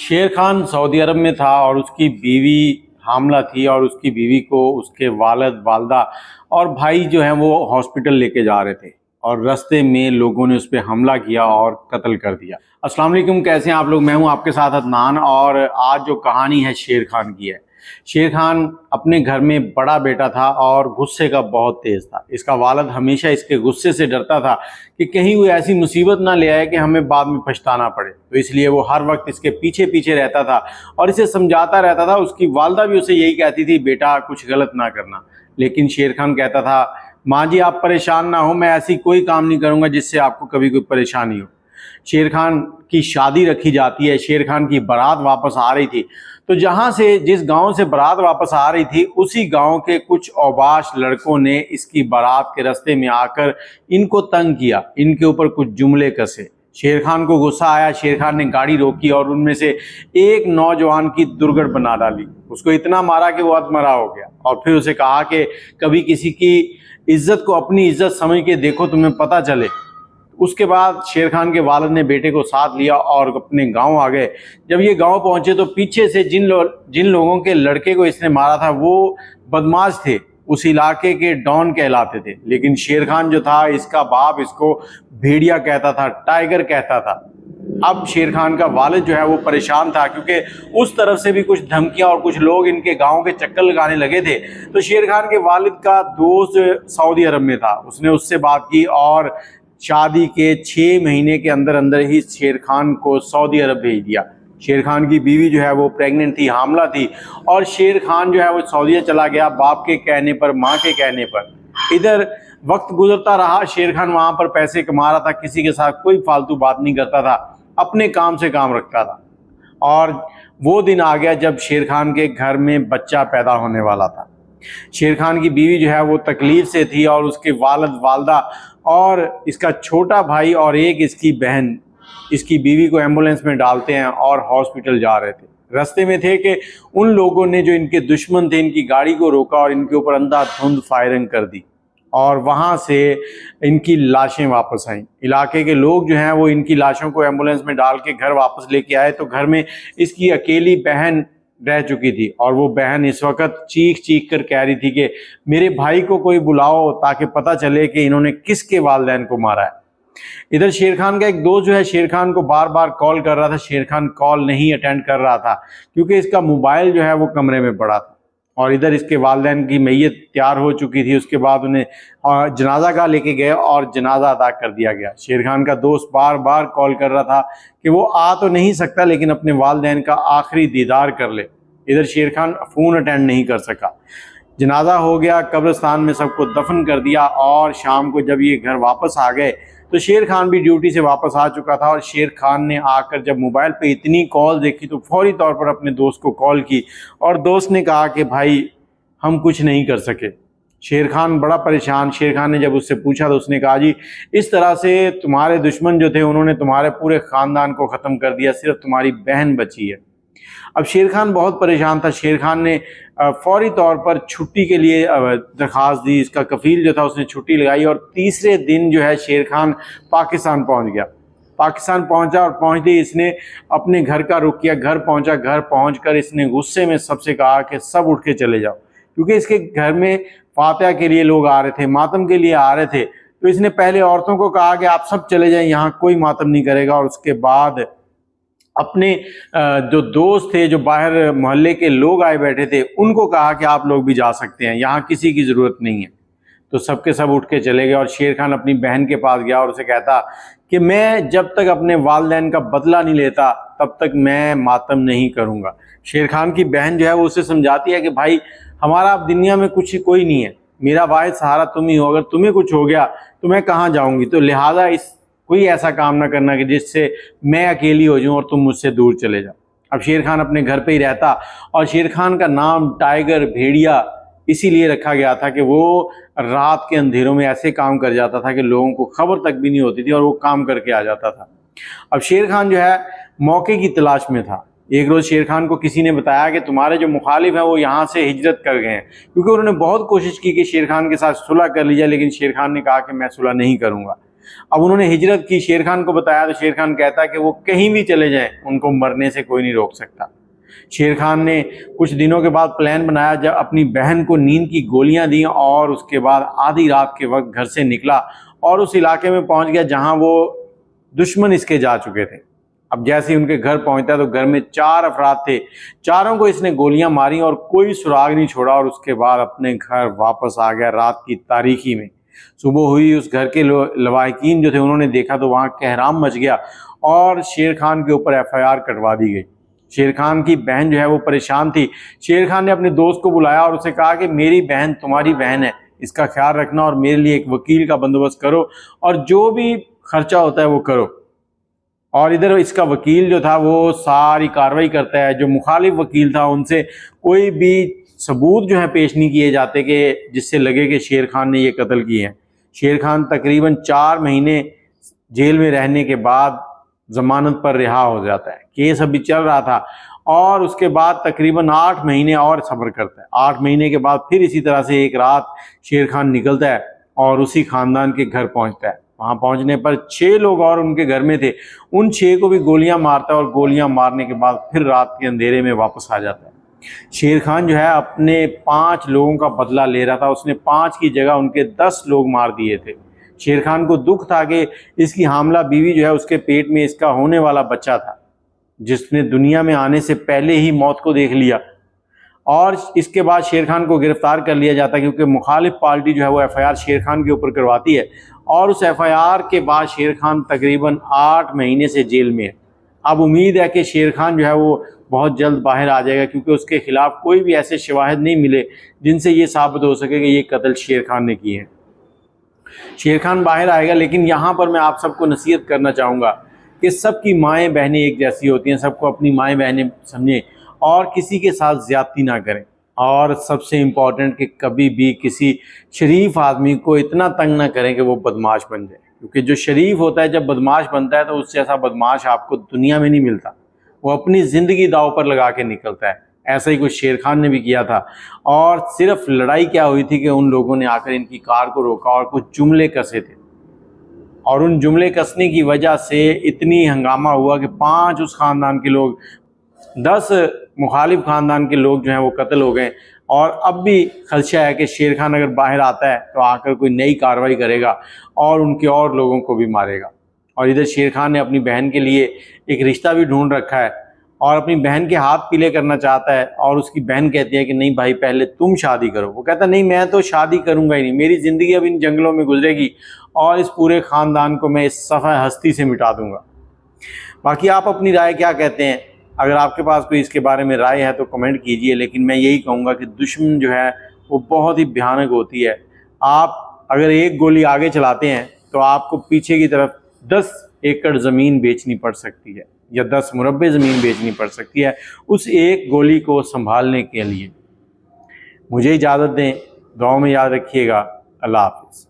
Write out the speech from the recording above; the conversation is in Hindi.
शेर खान सऊदी अरब में था और उसकी बीवी हामला थी और उसकी बीवी को उसके वालिद वालदा और भाई जो है वो हॉस्पिटल लेके जा रहे थे और रास्ते में लोगों ने उस पर हमला किया और कत्ल कर दिया। अस्सलाम वालेकुम, कैसे हैं आप लोग। मैं हूं आपके साथ अदनान और आज जो कहानी है शेर खान की है। शेर खान अपने घर में बड़ा बेटा था और गुस्से का बहुत तेज था। इसका वालिद हमेशा इसके गुस्से से डरता था कि कहीं वो ऐसी मुसीबत ना ले आए कि हमें बाद में पछताना पड़े, तो इसलिए वो हर वक्त इसके पीछे पीछे रहता था और इसे समझाता रहता था। उसकी वालदा भी उसे यही कहती थी, बेटा कुछ गलत ना करना, लेकिन शेर खान कहता था, माँ जी आप परेशान ना हो, मैं ऐसी कोई काम नहीं करूँगा जिससे आपको कभी कोई परेशानी हो। शेर खान की शादी रखी जाती है, शेर खान की बारात वापस आ रही थी, तो जहां से जिस गांव से बारात वापस आ रही थी उसी गांव के कुछ औबाश लड़कों ने इसकी बारात के रास्ते में आकर इनको तंग किया, इनके ऊपर कुछ जुमले कसे। शेर खान को गुस्सा आया, शेर खान ने गाड़ी रोकी और उनमें से एक नौजवान की दुर्गट बना डाली। उसको इतना मारा कि वो अधमरा हो गया और फिर उसे कहा कि कभी किसी की इज्जत को अपनी इज्जत समझ के देखो, तुम्हें पता चले। उसके बाद शेर खान के वालिद ने बेटे को साथ लिया और अपने गांव आ गए। जब ये गांव पहुंचे तो पीछे से जिन लोगों के लड़के को इसने मारा था वो बदमाश थे, उस इलाके के डॉन कहलाते थे। लेकिन शेर खान जो था, इसका बाप इसको भेड़िया कहता था, टाइगर कहता था। अब शेर खान का वालिद जो है वो परेशान था क्योंकि उस तरफ से भी कुछ धमकियां और कुछ लोग इनके गांव के चक्कर लगाने लगे थे। तो शेर खान के वालिद का दोस्त सऊदी अरब में था, उसने उससे बात की और शादी के 6 महीने के अंदर अंदर ही शेर खान को सऊदी अरब भेज दिया। शेर खान की बीवी जो है वो प्रेग्नेंट थी, हामला थी और शेर खान जो है वो सऊदीया चला गया, बाप के कहने पर, माँ के कहने पर। इधर वक्त गुजरता रहा, शेर खान वहां पर पैसे कमा रहा था, किसी के साथ कोई फालतू बात नहीं करता था, अपने काम से काम रखता था। और वो दिन आ गया जब शेर खान के घर में बच्चा पैदा होने वाला था। शेर खान की बीवी जो है वो तकलीफ से थी और उसके वालिद वालदा और इसका छोटा भाई और एक इसकी बहन इसकी बीवी को एम्बुलेंस में डालते हैं और हॉस्पिटल जा रहे थे। रास्ते में थे कि उन लोगों ने, जो इनके दुश्मन थे, इनकी गाड़ी को रोका और इनके ऊपर अंधाधुंध फायरिंग कर दी और वहां से इनकी लाशें वापस आईं। इलाके के लोग जो हैं वो इनकी लाशों को एम्बुलेंस में डाल के घर वापस लेके आए तो घर में इसकी अकेली बहन रह चुकी थी और वो बहन इस वक्त चीख चीख कर कह रही थी कि मेरे भाई को कोई बुलाओ ताकि पता चले कि इन्होंने किसके वालिदैन को मारा है। इधर शेर खान का एक दोस्त जो है शेर खान को बार बार कॉल कर रहा था, शेर खान कॉल नहीं अटेंड कर रहा था क्योंकि इसका मोबाइल जो है वो कमरे में पड़ा था। और इधर इसके वालिदैन की मैयत तैयार हो चुकी थी, उसके बाद उन्हें जनाजा का लेके गए और जनाजा अदा कर दिया गया। शेर खान का दोस्त बार बार कॉल कर रहा था कि वो आ तो नहीं सकता लेकिन अपने वालिदैन का आखिरी दीदार कर ले। इधर शेर खान फ़ोन अटेंड नहीं कर सका। जनाजा हो गया, कब्रिस्तान में सबको दफन कर दिया और शाम को जब ये घर वापस आ गए तो शेर खान भी ड्यूटी से वापस आ चुका था। और शेर खान ने आकर जब मोबाइल पे इतनी कॉल देखी तो फौरी तौर पर अपने दोस्त को कॉल की और दोस्त ने कहा कि भाई हम कुछ नहीं कर सके। शेर खान बड़ा परेशान। शेर खान ने जब उससे पूछा तो उसने कहा, जी इस तरह से तुम्हारे दुश्मन जो थे उन्होंने तुम्हारे पूरे ख़ानदान को ख़त्म कर दिया, सिर्फ तुम्हारी बहन बची है। अब शेर खान बहुत परेशान था। शेर खान ने फौरी तौर पर छुट्टी के लिए दरख्वास्त दी। इसका कफील जो था उसने छुट्टी लगाई और तीसरे दिन जो है शेर खान पाकिस्तान पहुंच गया। पाकिस्तान पहुंचा और पहुंचते ही इसने अपने घर का रुख किया। घर पहुंचा, घर पहुंचकर इसने गुस्से में सबसे कहा कि सब उठ के चले जाओ, क्योंकि इसके घर में फातिहा के लिए लोग आ रहे थे, मातम के लिए आ रहे थे। तो इसने पहले औरतों को कहा कि आप सब चले जाएं, यहाँ कोई मातम नहीं करेगा। और उसके बाद अपने जो दोस्त थे, जो बाहर मोहल्ले के लोग आए बैठे थे, उनको कहा कि आप लोग भी जा सकते हैं, यहाँ किसी की ज़रूरत नहीं है। तो सबके सब उठ के चले गए और शेर खान अपनी बहन के पास गया और उसे कहता कि मैं जब तक अपने वालिदैन का बदला नहीं लेता तब तक मैं मातम नहीं करूँगा। शेर खान की बहन जो है वो उसे समझाती है कि भाई हमारा अब दुनिया में कुछ कोई नहीं है, मेरा वाहिद सहारा तुम ही हो, अगर तुम्हें कुछ हो गया तो मैं कहाँ जाऊँगी, तो लिहाजा कोई ऐसा काम ना करना कि जिससे मैं अकेली हो जाऊं और तुम मुझसे दूर चले जाओ। अब शेर खान अपने घर पे ही रहता और शेर खान का नाम टाइगर, भेड़िया इसीलिए रखा गया था कि वो रात के अंधेरों में ऐसे काम कर जाता था कि लोगों को खबर तक भी नहीं होती थी और वो काम करके आ जाता था। अब शेर खान जो है मौके की तलाश में था। एक रोज़ शेर खान को किसी ने बताया कि तुम्हारे जो मुखालिफ हैं वो यहाँ से हिजरत कर गए हैं, क्योंकि उन्होंने बहुत कोशिश की कि शेर खान के साथ सुलह कर ली जाए, लेकिन शेर खान ने कहा कि मैं सुलह नहीं करूँगा। अब उन्होंने हिजरत की, शेर खान को बताया तो शेर खान कहता है कि वो कहीं भी चले जाएं, उनको मरने से कोई नहीं रोक सकता। शेर खान ने कुछ दिनों के बाद प्लान बनाया, जब अपनी बहन को नींद की गोलियां दी और उसके बाद आधी रात के वक्त घर से निकला और उस इलाके में पहुंच गया जहां वो दुश्मन इसके जा चुके थे। अब जैसे ही उनके घर पहुंचता तो घर में 4 अफराद थे, चारों को इसने गोलियां मारी और कोई सुराग नहीं छोड़ा और उसके बाद अपने घर वापस आ गया रात की तारीकी में। सुबह हुई, उस घर के लवाहिकीन जो थे उन्होंने देखा तो वहां कहराम मच गया और शेर खान के ऊपर FIR कटवा दी गई। शेर खान की बहन जो है वो परेशान थी। शेर खान ने अपने दोस्त को बुलाया और उसे कहा कि मेरी बहन तुम्हारी बहन है, इसका ख्याल रखना और मेरे लिए एक वकील का बंदोबस्त करो और जो भी खर्चा होता है वो करो। और इधर इसका वकील जो था वो सारी कार्रवाई करता है। जो मुखालिफ वकील था उनसे कोई भी सबूत जो है पेश नहीं किए जाते कि जिससे लगे कि शेर खान ने ये कत्ल किए हैं। शेर खान तकरीबन 4 महीने जेल में रहने के बाद जमानत पर रिहा हो जाता है। केस अभी चल रहा था और उसके बाद तकरीबन 8 महीने और सब्र करता है। 8 महीने के बाद फिर इसी तरह से एक रात शेर खान निकलता है और उसी खानदान के घर पहुंचता है। वहां पहुंचने पर 6 लोग और उनके घर में थे, उन 6 को भी गोलियां मारता है और गोलियां मारने के बाद फिर रात के अंधेरे में वापस आ जाता है। शेर खान जो है अपने 5 लोगों का बदला ले रहा था। उसने 5 की जगह उनके 10 लोग मार दिए थे। शेर खान को दुख था कि इसकी हामला बीवी जो है उसके पेट में इसका होने वाला बच्चा था, जिसने दुनिया में आने से पहले ही मौत को देख लिया। और इसके बाद शेर खान को गिरफ्तार कर लिया जाता है क्योंकि मुखालिफ पार्टी जो है वो FIR शेर खान के ऊपर करवाती है और उस FIR के बाद शेर खान तकरीबन 8 महीने से जेल में है। अब उम्मीद है कि शेर खान जो है वो बहुत जल्द बाहर आ जाएगा क्योंकि उसके खिलाफ कोई भी ऐसे शवाहिद नहीं मिले जिनसे ये साबित हो सके कि ये कत्ल शेर खान ने किए हैं। शेर खान बाहर आएगा, लेकिन यहाँ पर मैं आप सबको नसीहत करना चाहूँगा कि सबकी माएँ बहनें एक जैसी होती हैं, सबको अपनी माएँ बहनें समझें और किसी के साथ ज़्यादती ना करें। और सबसे इम्पॉर्टेंट कि कभी भी किसी शरीफ आदमी को इतना तंग ना करें कि वो बदमाश बन जाए, क्योंकि जो शरीफ होता है जब बदमाश बनता है तो उससे ऐसा बदमाश आपको दुनिया में नहीं मिलता। वो अपनी ज़िंदगी दांव पर लगा के निकलता है। ऐसा ही कुछ शेर खान ने भी किया था। और सिर्फ लड़ाई क्या हुई थी कि उन लोगों ने आकर इनकी कार को रोका और कुछ जुमले कसे थे और उन जुमले कसने की वजह से इतनी हंगामा हुआ कि 5 उस ख़ानदान के लोग, 10 मुखालिफ ख़ानदान के लोग जो हैं वो कत्ल हो गए। और अब भी खदशा है कि शेर खान अगर बाहर आता है तो आकर कोई नई कार्रवाई करेगा और उनके और लोगों को भी मारेगा। और इधर शेर खान ने अपनी बहन के लिए एक रिश्ता भी ढूंढ रखा है और अपनी बहन के हाथ पीले करना चाहता है। और उसकी बहन कहती है कि नहीं भाई, पहले तुम शादी करो। वो कहता नहीं, मैं तो शादी करूंगा ही नहीं, मेरी ज़िंदगी अब इन जंगलों में गुजरेगी और इस पूरे ख़ानदान को मैं इस सफ़ा हस्ती से मिटा दूंगा। बाकी आप अपनी राय क्या कहते हैं? अगर आपके पास कोई इसके बारे में राय है तो कमेंट कीजिए। लेकिन मैं यही कहूँगा कि दुश्मन जो है वो बहुत ही भयानक होती है। आप अगर एक गोली आगे चलाते हैं तो आपको पीछे की तरफ 10 एकड़ ज़मीन बेचनी पड़ सकती है या 10 मुरब्बे ज़मीन बेचनी पड़ सकती है उस एक गोली को संभालने के लिए। मुझे इजाज़त दें, दुआ में याद रखिएगा। अल्लाह हाफ़िज़।